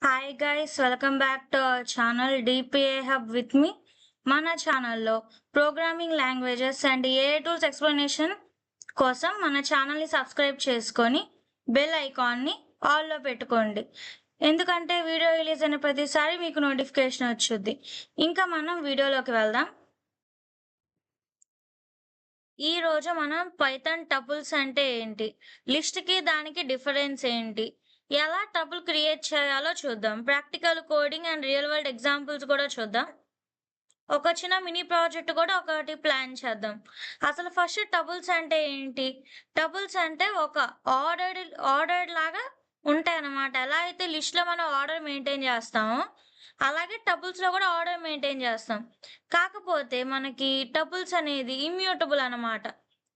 Hi guys, welcome back to our channel DPA hub with me. మన ఛానల్లో programming languages and AI tools explanation కోసం మన ఛానల్ని subscribe చేసుకొని బెల్ ఐకాన్ని ఆల్లో పెట్టుకోండి. ఎందుకంటే వీడియో రిలీజ్ అయిన ప్రతిసారి మీకు నోటిఫికేషన్ వచ్చుద్ది. ఇంకా మనం వీడియోలోకి వెళ్దాం. ఈ రోజు మనం పైథాన్ టపుల్స్ అంటే ఏంటి, లిస్ట్కి దానికి డిఫరెన్స్ ఏంటి, ఎలా టపుల్ క్రియేట్ చేయాలో చూద్దాం. Practical coding and real world examples కూడా చూద్దాం. ఒక చిన్న మినీ ప్రాజెక్ట్ కూడా ఒకటి ప్లాన్ చేద్దాం. అసలు ఫస్ట్ టపుల్స్ అంటే ఏంటి? టపుల్స్ అంటే ఒక ఆర్డర్డ్ లాగా ఉంటాయి అన్నమాట. ఎలా అయితే లిస్ట్లో మనం ఆర్డర్ మెయింటైన్ చేస్తామో అలాగే టపుల్స్లో కూడా ఆర్డర్ మెయింటైన్ చేస్తాం. కాకపోతే మనకి టపుల్స్ అనేది ఇమ్యూటబుల్ అన్నమాట.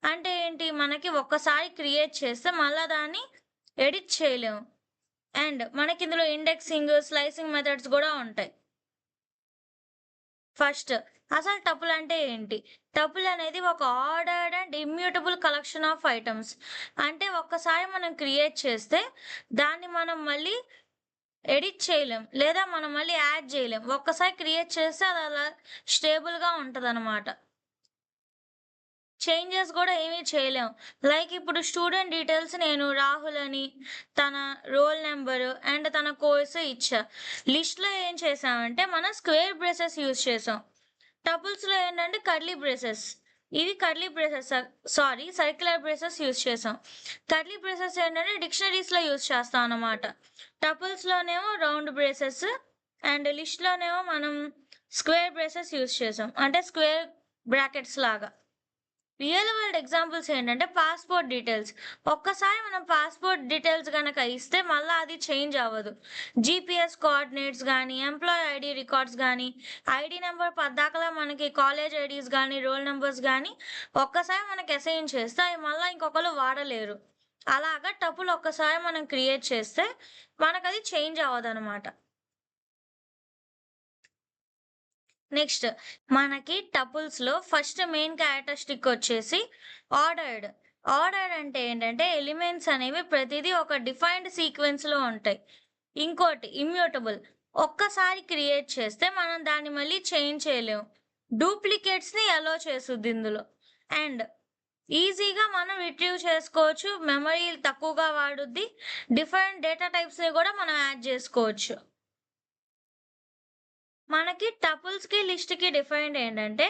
అంటే ఏంటి, మనకి ఒక్కసారి క్రియేట్ చేస్తే మళ్ళా దాన్ని ఎడిట్ చేయలేము. అండ్ మనకి ఇందులో ఇండెక్సింగ్, స్లైసింగ్ మెథడ్స్ కూడా ఉంటాయి. ఫస్ట్ అసలు టపుల్ అంటే ఏంటి? టపుల్ అనేది ఒక ordered and immutable collection of items. అంటే ఒక్కసారి మనం క్రియేట్ చేస్తే దాన్ని మనం మళ్ళీ ఎడిట్ చేయలేం, లేదా మనం మళ్ళీ యాడ్ చేయలేం. ఒక్కసారి క్రియేట్ చేస్తే అది అలా స్టేబుల్గా ఉంటుంది అనమాట. చేంజెస్ కూడా ఏమీ చేయలేం. లైక్ ఇప్పుడు స్టూడెంట్ డీటెయిల్స్ నేను రాహుల్ అని, తన రోల్ నెంబరు అండ్ తన కోర్సు ఇచ్చా. లిస్ట్లో ఏం చేసామంటే మనం స్క్వేర్ బ్రేసెస్ యూజ్ చేసాం. టపుల్స్లో ఏంటంటే కర్లీ బ్రేసెస్. ఇవి curly braces, sorry circular braces use చేసాం. కర్లీ బ్రేసెస్ ఏంటంటే డిక్షనరీస్లో యూజ్ చేస్తాం అన్నమాట. టపుల్స్లోనేమో రౌండ్ బ్రేసెస్ అండ్ లిస్ట్లోనేమో మనం స్క్వేర్ బ్రేసెస్ యూజ్ చేసాం, అంటే స్క్వేర్ బ్రాకెట్స్ లాగా. రియల్ వరల్డ్ ఎగ్జాంపుల్స్ ఏంటంటే పాస్పోర్ట్ డీటెయిల్స్. ఒక్కసారి మనం పాస్పోర్ట్ డీటెయిల్స్ కనుక ఇస్తే మళ్ళీ అది చేంజ్ అవ్వదు. జీపీఎస్ కోఆర్డినేట్స్ కానీ, ఎంప్లాయ్ ఐడి రికార్డ్స్ కానీ, ఐడి నెంబర్ పద్దాకలా మనకి కాలేజ్ ఐడీస్ కానీ, రోల్ నెంబర్స్ కానీ ఒక్కసారి మనకి అసైన్ చేస్తే అవి మళ్ళీ ఇంకొకరు వాడలేరు. అలాగా టపుల్ ఒక్కసారి మనం క్రియేట్ చేస్తే మనకు అది చేంజ్ అవ్వదు అనమాట. నెక్స్ట్ మనకి టపుల్స్లో ఫస్ట్ మెయిన్ క్యారెక్టరిస్టిక్ వచ్చేసి ఆర్డర్డ్. ఆర్డర్డ్ అంటే ఏంటంటే ఎలిమెంట్స్ అనేవి ప్రతిదీ ఒక డిఫైన్డ్ సీక్వెన్స్లో ఉంటాయి. ఇంకోటి ఇమ్యూటబుల్. ఒక్కసారి క్రియేట్ చేస్తే మనం దాన్ని మళ్ళీ చేంజ్ చేయలేము. డూప్లికేట్స్ని అలో చేస్తుంది ఇందులో. అండ్ ఈజీగా మనం రిట్రీవ్ చేసుకోవచ్చు, మెమరీ తక్కువగా వాడుద్ది, డిఫరెంట్ డేటా టైప్స్ని కూడా మనం యాడ్ చేసుకోవచ్చు. మనకి టపుల్స్‌కి, లిస్ట్‌కి డిఫరెంట్ ఏంటంటే,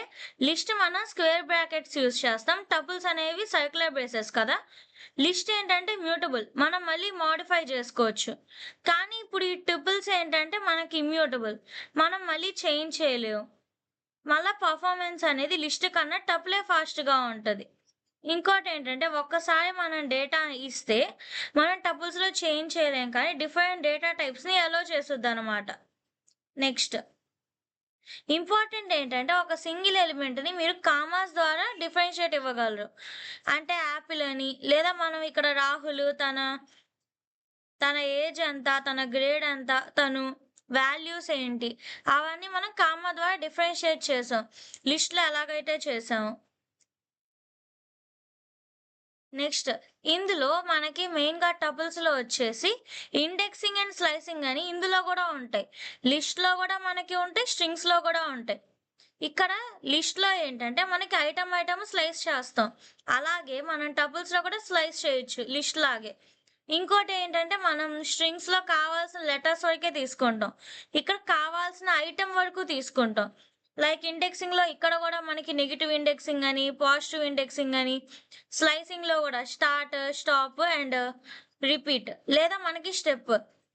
లిస్ట్ మనం స్క్వేర్ బ్రాకెట్స్ యూజ్ చేస్తాం. టపుల్స్ అనేవి సర్క్యులర్ బ్రేసెస్ కదా! లిస్ట్ ఏంటంటే మ్యూటబుల్. మనం మళ్ళీ మోడిఫై చేసుకోవచ్చు. కానీ ఇప్పుడు ఈ టపుల్స్ ఏంటంటే మనకి ఇమ్యూటబుల్. మనం మళ్ళీ చేంజ్ చేయలేము. మళ్ళా పర్ఫార్మెన్స్ అనేది లిస్ట్ కన్నా టపులే ఫాస్ట్‌గా ఉంటది. ఇంకోటేంటంటే ఒక్కసారి మనం డేటా ఇస్తే మనం టపుల్స్‌లో చేంజ్ చేయలేం, కానీ డిఫరెంట్ డేటా టైప్స్‌ని అలో చేసుద్దనమాట. నెక్స్ట్ ఇంపార్టెంట్ ఏంటంటే ఒక సింగిల్ ఎలిమెంట్‌ని మీరు కామాస్ ద్వారా డిఫరెన్షియేట్ ఇవ్వగలరు. అంటే యాపిల్ అని, లేదా మనం ఇక్కడ రాహుల్ తన ఏజ్ ఎంత, తన గ్రేడ్ ఎంత, తను వాల్యూస్ ఏంటి, అవన్నీ మనం కామా ద్వారా డిఫరెన్షియేట్ చేసాం. లిస్ట్‌లో ఎలాగైతే చేసామో. నెక్స్ట్ ఇందులో మనకి మెయిన్‌గా టపుల్స్‌లో వచ్చేసి ఇండెక్సింగ్ అండ్ స్లైసింగ్ అని ఇందులో కూడా ఉంటాయి. లిస్ట్‌లో కూడా మనకి ఉంటాయి, స్ట్రింగ్స్‌లో కూడా ఉంటాయి. ఇక్కడ లిస్ట్‌లో ఏంటంటే మనకి ఐటమ్ స్లైస్ చేస్తాం. అలాగే మనం టపుల్స్‌లో కూడా స్లైస్ చేయొచ్చు లిస్ట్ లాగే. ఇంకోటి ఏంటంటే మనం స్ట్రింగ్స్‌లో కావాల్సిన లెటర్స్ వరకే తీసుకుంటాం. ఇక్కడ కావాల్సిన ఐటెమ్ వరకు తీసుకుంటాం. లైక్ ఇండెక్సింగ్‌లో ఇక్కడ కూడా మనకి నెగెటివ్ ఇండెక్సింగ్ అని, పాజిటివ్ ఇండెక్సింగ్ అని, స్లైసింగ్‌లో కూడా స్టార్ట్, స్టాప్ అండ్ రిపీట్, లేదా మనకి స్టెప్,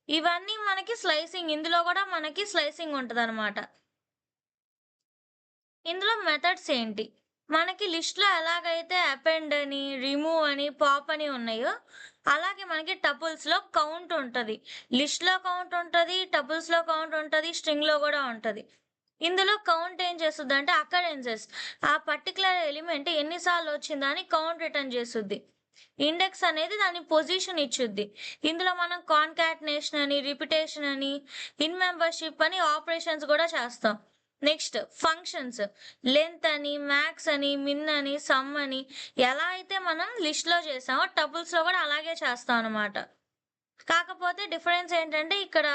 ఇవన్నీ మనకి స్లైసింగ్. ఇందులో కూడా మనకి స్లైసింగ్ ఉంటదనమాట. ఇందులో మెథడ్స్ ఏంటి? మనకి లిస్ట్‌లో ఎలాగైతే అపెండ్ అని, రిమూవ్ అని, పాప్ అని ఉన్నాయో, అలాగే మనకి టపుల్స్‌లో కౌంట్ ఉంటది. లిస్ట్‌లో కౌంట్ ఉంటది, టపుల్స్‌లో కౌంట్ ఉంటది, స్ట్రింగ్‌లో కూడా ఉంటది. ఇందులో కౌంట్ ఏం చేస్తుందంటే అకరెన్సెస్, ఆ పర్టిక్యులర్ ఎలిమెంట్ ఎన్ని సార్లు వచ్చిందని కౌంట్ రిటర్న్ చేస్తుంది. ఇండెక్స్ అనేది దాని పొజిషన్ ఇచ్చుద్ది. ఇందులో మనం కాన్కాటినేషన్ అని, రిపిటేషన్ అని, ఇన్ మెంబర్‌షిప్ అని ఆపరేషన్స్ కూడా చేస్తాం. Next functions. లెంత్ అని, మ్యాక్స్ అని, మిన్ అని, సమ్ అని ఎలా అయితే మనం లిస్ట్‌లో చేసామో టపుల్స్‌లో కూడా అలాగే చేస్తాం అన్నమాట. కాకపోతే డిఫరెన్స్ ఏంటంటే ఇక్కడ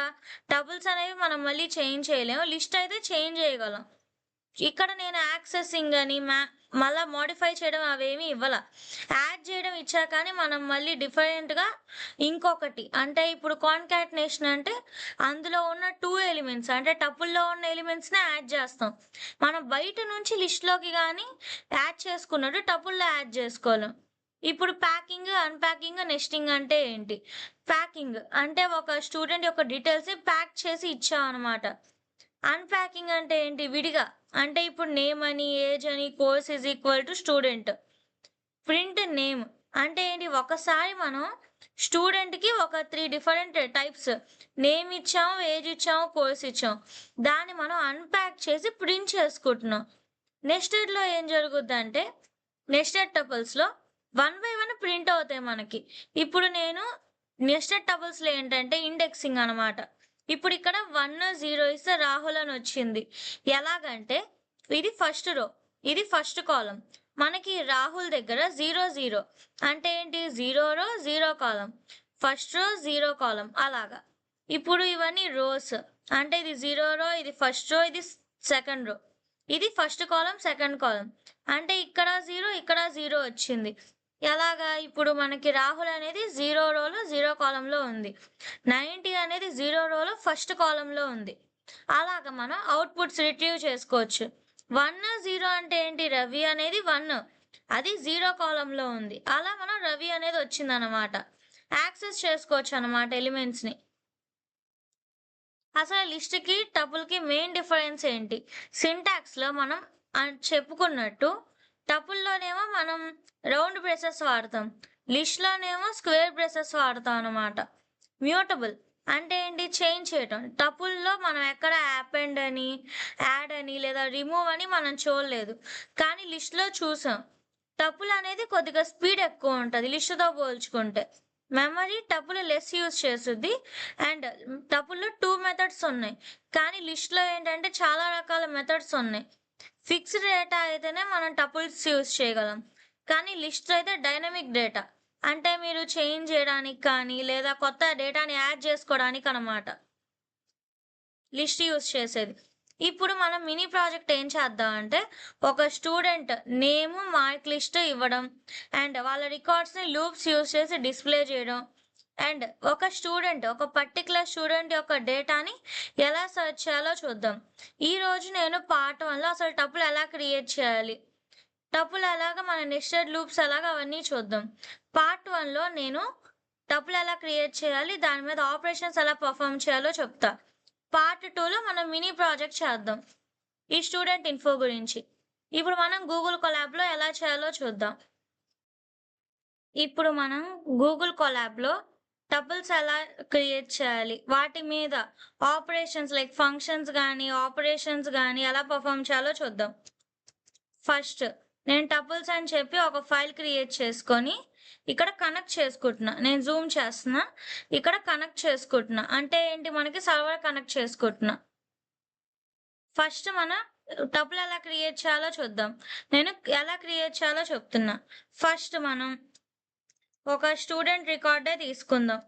టపుల్స్ అనేవి మనం మళ్ళీ చేంజ్ చేయలేము. లిస్ట్ అయితే చేంజ్ చేయగలం. ఇక్కడ నేను యాక్సెసింగ్ అని మళ్ళా మోడిఫై చేయడం అవేమీ ఇవ్వల. యాడ్ చేయడం ఇచ్చా కానీ మనం మళ్ళీ డిఫరెంట్‌గా ఇంకొకటి అంటే ఇప్పుడు కాన్కాటినేషన్ అంటే అందులో ఉన్న 2 ఎలిమెంట్స్ అంటే టపుల్‌లో ఉన్న ఎలిమెంట్స్‌నే యాడ్ చేస్తాం. మనం బయట నుంచి లిస్ట్‌లోకి గానీ యాడ్ చేసుకున్నట్టు టపుల్‌లో యాడ్ చేసుకోలేం. ఇప్పుడు ప్యాకింగ్, అన్‌ప్యాకింగ్, నెస్టింగ్ అంటే ఏంటి? ప్యాకింగ్ అంటే ఒక స్టూడెంట్ యొక్క డీటెయిల్స్‌ని ప్యాక్ చేసి ఇచ్చామనమాట. అన్‌ప్యాకింగ్ అంటే ఏంటి? విడిగా. అంటే ఇప్పుడు నేమ్ అని, ఏజ్ అని, course is equal to student. Print name అంటే ఏంటి? ఒకసారి మనం స్టూడెంట్‌కి ఒక 3 డిఫరెంట్ టైప్స్ నేమ్ ఇచ్చాము, ఏజ్ ఇచ్చాము, కోర్స్ ఇచ్చాము. దాన్ని మనం అన్‌ప్యాక్ చేసి ప్రింట్ చేసుకుంటున్నాం. నెస్టెడ్‌లో ఏం జరుగుద్దంటే నెస్టెడ్ టపుల్స్‌లో వన్ బై వన్ ప్రింట్ అవుతాయి మనకి. ఇప్పుడు నేను నెస్టెడ్ టపుల్స్‌లో ఏంటంటే ఇండెక్సింగ్ అనమాట. ఇప్పుడు ఇక్కడ 1, 0 ఇస్తే రాహుల్ అని వచ్చింది. ఎలాగంటే ఇది ఫస్ట్ రో, ఇది ఫస్ట్ కాలమ్. మనకి రాహుల్ దగ్గర 0, 0 అంటే ఏంటి? 0 రో, 0 కాలమ్. ఫస్ట్ రో, 0 కాలమ్ అలాగా. ఇప్పుడు ఇవన్నీ రోస్. అంటే ఇది 0 రో, ఇది ఫస్ట్ రో, ఇది సెకండ్ రో. ఇది ఫస్ట్ కాలమ్, సెకండ్ కాలమ్. అంటే ఇక్కడ 0, ఇక్కడ 0 వచ్చింది. ఎలాగా? ఇప్పుడు మనకి రాహుల్ అనేది 0 రోలో, 0 కాలమ్‌లో ఉంది. 90 అనేది 0 రోలో ఫస్ట్ కాలమ్‌లో ఉంది. అలాగా మనం అవుట్‌పుట్స్ రిట్రీవ్ చేసుకోవచ్చు. 1, 0 అంటే ఏంటి? రవి అనేది 1 అది 0 కాలమ్‌లో ఉంది. అలా మనం రవి అనేది వచ్చిందనమాట. యాక్సెస్ చేసుకోవచ్చనమాట ఎలిమెంట్స్‌ని. అసలు లిస్ట్‌కి, టపుల్‌కి మెయిన్ డిఫరెన్స్ ఏంటి? సింటాక్స్‌లో మనం చెప్పుకున్నట్టు టపుల్‌లోనేమో మనం రౌండ్ బ్రేసెస్ వాడతాం. లిస్ట్‌లోనేమో స్క్వేర్ బ్రేసెస్ వాడతాం అనమాట. మ్యూటబుల్ అంటే ఏంటి? చేంజ్ చేయటం. టపుల్‌లో మనం ఎక్కడ అపెండ్ అని, యాడ్ అని లేదా రిమూవ్ అని మనం చూడలేదు. కానీ లిస్ట్‌లో చూసాం. టపుల్ అనేది కొద్దిగా స్పీడ్ ఎక్కువ ఉంటది లిస్ట్‌తో పోల్చుకుంటే. మెమరీ టపుల్ లెస్ యూజ్ చేస్తుంది. అండ్ టపుల్‌లో 2 మెథడ్స్ ఉన్నాయి. కానీ లిస్ట్‌లో ఏంటంటే చాలా రకాల మెథడ్స్ ఉన్నాయి. ఫిక్స్డ్ డేటా అయితేనే మనం టపుల్స్ యూజ్ చేయగలం. కానీ లిస్ట్‌లో అయితే డైనమిక్ డేటా. అంటే మీరు చేంజ్ చేయడానికి కానీ లేదా కొత్త డేటాని యాడ్ చేసుకోవడానికి అన్నమాట. లిస్ట్ యూజ్ చేసేది. ఇప్పుడు మనం మినీ ప్రాజెక్ట్ ఏం చేద్దాం అంటే ఒక స్టూడెంట్ నేము, మార్క్ లిస్ట్ ఇవ్వడం అండ్ వాళ్ళ రికార్డ్స్‌ని లూప్స్ యూజ్ చేసి డిస్‌ప్లే చేయడం. అండ్ ఒక పర్టిక్యులర్ స్టూడెంట్ యొక్క డేటాని ఎలా సెర్చ్ చేయాలో చూద్దాం. ఈరోజు నేను పార్ట్ 1లో అసలు టపుల్ ఎలా క్రియేట్ చేయాలి? టపుల్ ఎలాగా మన నెస్టెడ్ లూప్స్ ఎలాగా అవన్నీ చూద్దాం. పార్ట్ 1లో నేను టపుల్ ఎలా క్రియేట్ చేయాలి? దాని మీద ఆపరేషన్స్ ఎలా పెర్ఫార్మ్ చేయాలో చెప్తా. పార్ట్ 2లో మనం మినీ ప్రాజెక్ట్ చేద్దాం. ఈ స్టూడెంట్ ఇన్ఫో గురించి. ఇప్పుడు మనం గూగుల్ కొలాబ్‌లో ఎలా చేయాలో చూద్దాం. ఇప్పుడు మనం గూగుల్ కొలాబ్‌లో టపుల్స్ ఎలా క్రియేట్ చేయాలి? వాటి మీద ఆపరేషన్స్ లైక్ ఫంక్షన్స్ గానీ, ఆపరేషన్స్ గానీ ఎలా పెర్ఫార్మ్ చేయాలో చూద్దాం. ఫస్ట్ నేను టపుల్స్ అని చెప్పి ఒక ఫైల్ క్రియేట్ చేసుకొని ఇక్కడ కనెక్ట్ చేసుకుంటున్నా. నేను జూమ్ చేస్తున్నా. ఇక్కడ కనెక్ట్ చేసుకుంటున్నా. అంటే ఏంటి? మనకి సర్వర్ కనెక్ట్ చేసుకుంటున్నా. ఫస్ట్ మనం టపుల్ ఎలా క్రియేట్ చేయాలో చూద్దాం. నేను ఎలా క్రియేట్ చేయాలో చెప్తున్నా. ఫస్ట్ మనం ఒక స్టూడెంట్ రికార్డే తీసుకుందాం.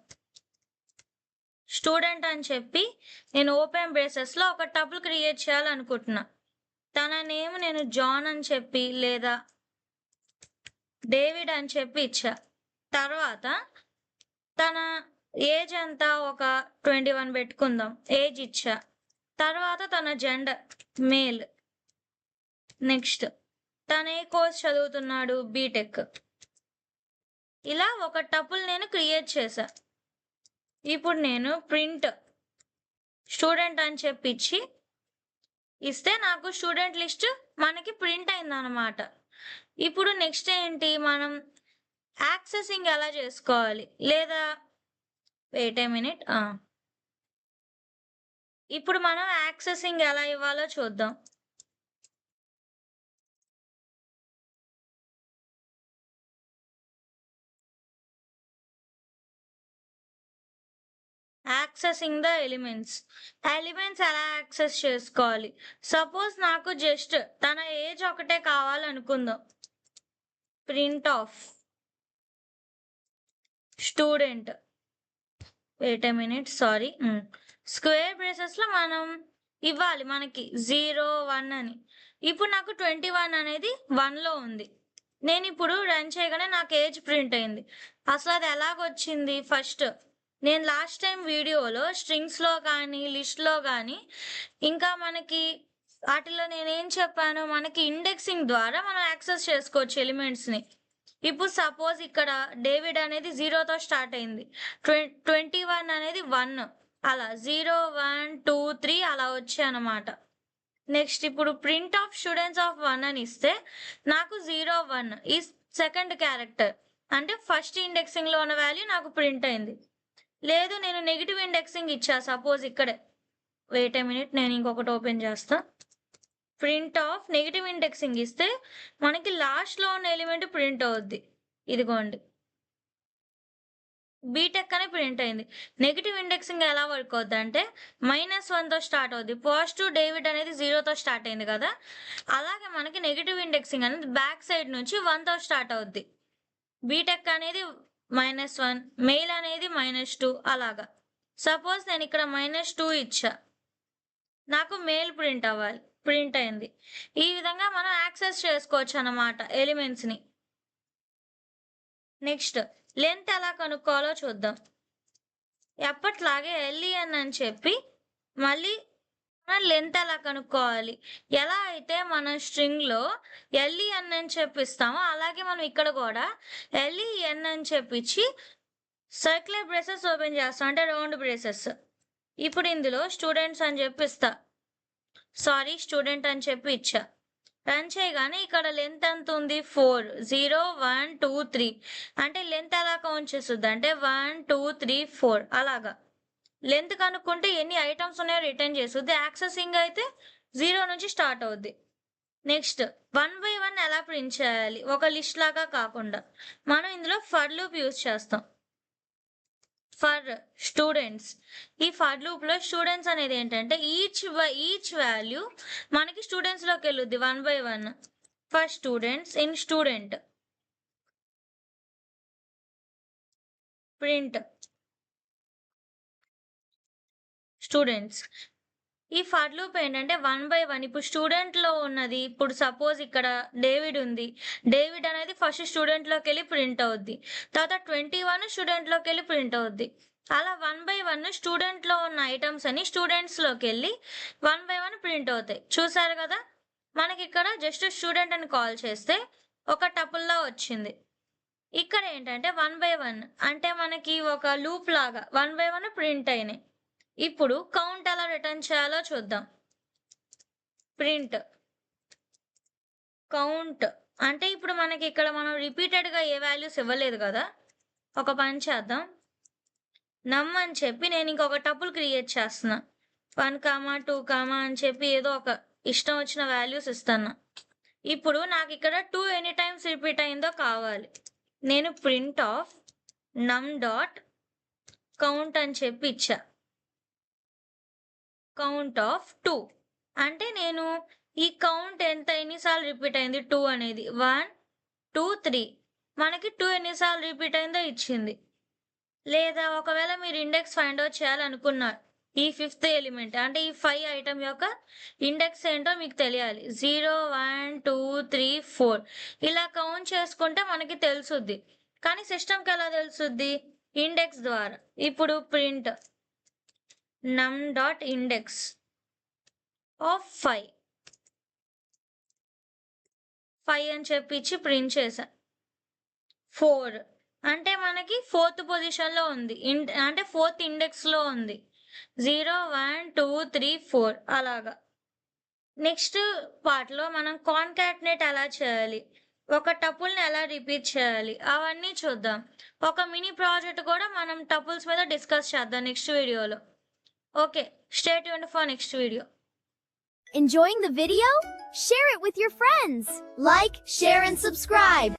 స్టూడెంట్ అని చెప్పి నేను ఓపెన్ బ్రేసెస్‌లో ఒక టపుల్ క్రియేట్ చేయాలనుకుంటున్నా. తన నేమ్ నేను జాన్ అని చెప్పి లేదా డేవిడ్ అని చెప్పి ఇచ్చా. తర్వాత తన ఏజ్ ఎంత? ఒక 21 పెట్టుకుందాం. ఏజ్ ఇచ్చా. తర్వాత తన జెండర్ మేల్. నెక్స్ట్ తను ఏ కోర్స్ చదువుతున్నాడు? బీటెక్. ఇలా ఒక టపుల్ నేను క్రియేట్ చేశా. ఇప్పుడు నేను ప్రింట్ స్టూడెంట్ అని చెప్పి ఇస్తే నాకు స్టూడెంట్ లిస్ట్ మనకి ప్రింట్ అయిందనమాట. ఇప్పుడు నెక్స్ట్ ఏంటి? మనం యాక్సెసింగ్ ఎలా చేసుకోవాలి? లేదా వెయిట్ ఏ మినిట్. ఇప్పుడు మనం యాక్సెసింగ్ ఎలా ఇవ్వాలో చూద్దాం. Accessing the elements. ఎలిమెంట్స్ ఎలా యాక్సెస్ చేసుకోవాలి? సపోజ్ నాకు జస్ట్ తన ఏజ్ ఒకటే కావాలనుకుందాం. Print of student wait a minute, sorry. Square బ్రేసెస్లో మనం ఇవ్వాలి మనకి 0, 1 అని. ఇప్పుడు నాకు 21 అనేది 1లో ఉంది. నేను ఇప్పుడు రన్ చేయగానే నాకు ఏజ్ ప్రింట్ అయింది. అసలు అది ఎలాగొచ్చింది? ఫస్ట్ నేను లాస్ట్ టైం వీడియోలో స్ట్రింగ్స్లో కానీ లిస్ట్లో కానీ ఇంకా మనకి వాటిలో నేనేం చెప్పాను, మనకి ఇండెక్సింగ్ ద్వారా మనం యాక్సెస్ చేసుకోవచ్చు ఎలిమెంట్స్ని. ఇప్పుడు సపోజ్ ఇక్కడ డేవిడ్ అనేది 0తో స్టార్ట్ అయింది, 21 అనేది 1, అలా 0, 1, 2, 3 అలా వచ్చాయి అన్నమాట. నెక్స్ట్ ఇప్పుడు ప్రింట్ ఆఫ్ స్టూడెంట్స్ ఆఫ్ 1 అని ఇస్తే నాకు 0, 1 ఈ సెకండ్ క్యారెక్టర్ అంటే ఫస్ట్ ఇండెక్సింగ్లో ఉన్న వాల్యూ నాకు ప్రింట్ అయింది. లేదు నేను నెగిటివ్ ఇండెక్సింగ్ ఇచ్చా సపోజ్ ఇక్కడే, వెయిట్ ఏ మినిట్ నేను ఇంకొకటి ఓపెన్ చేస్తా. ప్రింట్ ఆఫ్ నెగిటివ్ ఇండెక్సింగ్ ఇస్తే మనకి లాస్ట్లో ఉన్న ఎలిమెంట్ ప్రింట్ అవుద్ది. ఇదిగోండి బీటెక్ అని ప్రింట్ అయింది. నెగిటివ్ ఇండెక్సింగ్ ఎలా వర్క్ అవుద్ది అంటే -1తో స్టార్ట్ అవుద్ది. పాజిటివ్ డేవిడ్ అనేది 0తో స్టార్ట్ అయింది కదా, అలాగే మనకి నెగిటివ్ ఇండెక్సింగ్ అనేది బ్యాక్ సైడ్ నుంచి 1తో స్టార్ట్ అవుద్ది. బీటెక్ అనేది -1, మెయిల్ అనేది -2 అలాగా. సపోజ్ నేను ఇక్కడ -2 ఇచ్చా, నాకు మెయిల్ ప్రింట్ అవ్వాలి, ప్రింట్ అయింది. ఈ విధంగా మనం యాక్సెస్ చేసుకోవచ్చు అన్నమాట ఎలిమెంట్స్ని. నెక్స్ట్ లెంత్ ఎలా కనుక్కోవాలో చూద్దాం. ఎప్పట్లాగే LEN అని చెప్పి మళ్ళీ మనం లెంత్ ఎలా కనుక్కోవాలి. ఎలా అయితే మనం స్ట్రింగ్లో LEN అని చెప్పిస్తామో అలాగే మనం ఇక్కడ కూడా LEN అని చెప్పించి సర్క్యులర్ బ్రేసెస్ ఓపెన్ చేస్తాం, అంటే రౌండ్ బ్రేసెస్. ఇప్పుడు ఇందులో స్టూడెంట్స్ అని చెప్పిస్తా, సారీ స్టూడెంట్ అని చెప్పి ఇచ్చా. రన్ చేయగానే ఇక్కడ లెంత్ ఎంత ఉంది? 4, 0, 1, 2, 3 అంటే లెంత్ ఎలా కౌంట్ చేస్తుంది అంటే 1, 2, 3, 4 అలాగా. లెంత్ కనుక్కుంటే ఎన్ని ఐటమ్స్ ఉన్నాయో రిటర్న్ చేస్తుంది. యాక్సెసింగ్ అయితే 0 నుంచి స్టార్ట్ అవుద్ది. నెక్స్ట్ 1 by 1 ఎలా ప్రింట్ చేయాలి, ఒక లిస్ట్ లాగా కాకుండా మనం ఇందులో ఫర్ లూప్ యూజ్ చేస్తాం. ఫర్ స్టూడెంట్స్, ఈ ఫర్ లూప్లో స్టూడెంట్స్ అనేది ఏంటంటే ఈచ్ వాల్యూ మనకి స్టూడెంట్స్లోకి వెళ్ళుద్ది 1 by 1. For students in student print students. ఈ ఫర్ లూప్ ఏంటంటే 1 by 1 ఇప్పుడు స్టూడెంట్లో ఉన్నది, ఇప్పుడు సపోజ్ ఇక్కడ డేవిడ్ ఉంది, డేవిడ్ అనేది ఫస్ట్ స్టూడెంట్లోకి వెళ్ళి ప్రింట్ అవుద్ది. తర్వాత 21 స్టూడెంట్లోకి వెళ్ళి ప్రింట్ అవుద్ది. అలా 1 by 1 స్టూడెంట్లో ఉన్న ఐటమ్స్ అని స్టూడెంట్స్లోకి వెళ్ళి 1 by 1 ప్రింట్ అవుతాయి. చూసారు కదా, మనకి ఇక్కడ జస్ట్ స్టూడెంట్ అని కాల్ చేస్తే ఒక టపుల్లా వచ్చింది. ఇక్కడ ఏంటంటే 1 by 1 అంటే మనకి ఒక లూప్ లాగా 1 by 1 ప్రింట్ అయినాయి. ఇప్పుడు కౌంట్ ఎలా రిటర్న్ చేయాలో చూద్దాం. ప్రింట్ కౌంట్ అంటే ఇప్పుడు మనకి ఇక్కడ మనం రిపీటెడ్గా ఏ వాల్యూస్ ఇవ్వలేదు కదా, ఒక పని చేద్దాం. నమ్ అని చెప్పి నేను ఇంకొక టపుల్ క్రియేట్ చేస్తున్నా, 1, 2 అని చెప్పి ఏదో ఒక ఇష్టం వచ్చిన వాల్యూస్ ఇస్తున్నా. ఇప్పుడు నాకు ఇక్కడ 2 ఎనీ టైమ్స్ రిపీట్ అయిందో కావాలి. నేను ప్రింట్ ఆఫ్ నమ్ డాట్ కౌంట్ అని చెప్పి ఇచ్చా. కౌంట్ ఆఫ్ 2 అంటే నేను ఈ కౌంట్ ఎన్నిసార్లు రిపీట్ అయింది 2 అనేది 1, 2, 3 మనకి 2 ఎన్నిసార్లు రిపీట్ అయిందో ఇచ్చింది. లేదా ఒకవేళ మీరు ఇండెక్స్ ఫైండ్ అవుట్ చేయాలనుకున్నారు, ఈ 5th ఎలిమెంట్ అంటే ఈ 5 ఐటమ్ యొక్క ఇండెక్స్ ఏంటో మీకు తెలియాలి. 0, 1, 2, 3, 4 ఇలా కౌంట్ చేసుకుంటే మనకి తెలుసుద్ది. కానీ సిస్టమ్కి ఎలా తెలుసుద్ది? ఇండెక్స్ ద్వారా. ఇప్పుడు print num dot index of 5 అని చెప్పి ఇచ్చి ప్రింట్ చేసా. 4 అంటే మనకి 4th పొజిషన్లో ఉంది, అంటే 4th ఇండెక్స్లో ఉంది. 0, 1, 2, 3, 4 అలాగా. నెక్స్ట్ పార్ట్లో మనం కాన్కాటినేట్ ఎలా చేయాలి, ఒక టపుల్ని ఎలా రిపీట్ చేయాలి అవన్నీ చూద్దాం. ఒక మినీ ప్రాజెక్ట్ కూడా మనం టపుల్స్ మీద డిస్కస్ చేద్దాం నెక్స్ట్ వీడియోలో. Okay, stay tuned for next video. Enjoying the video? Share it with your friends. Like, share, and subscribe.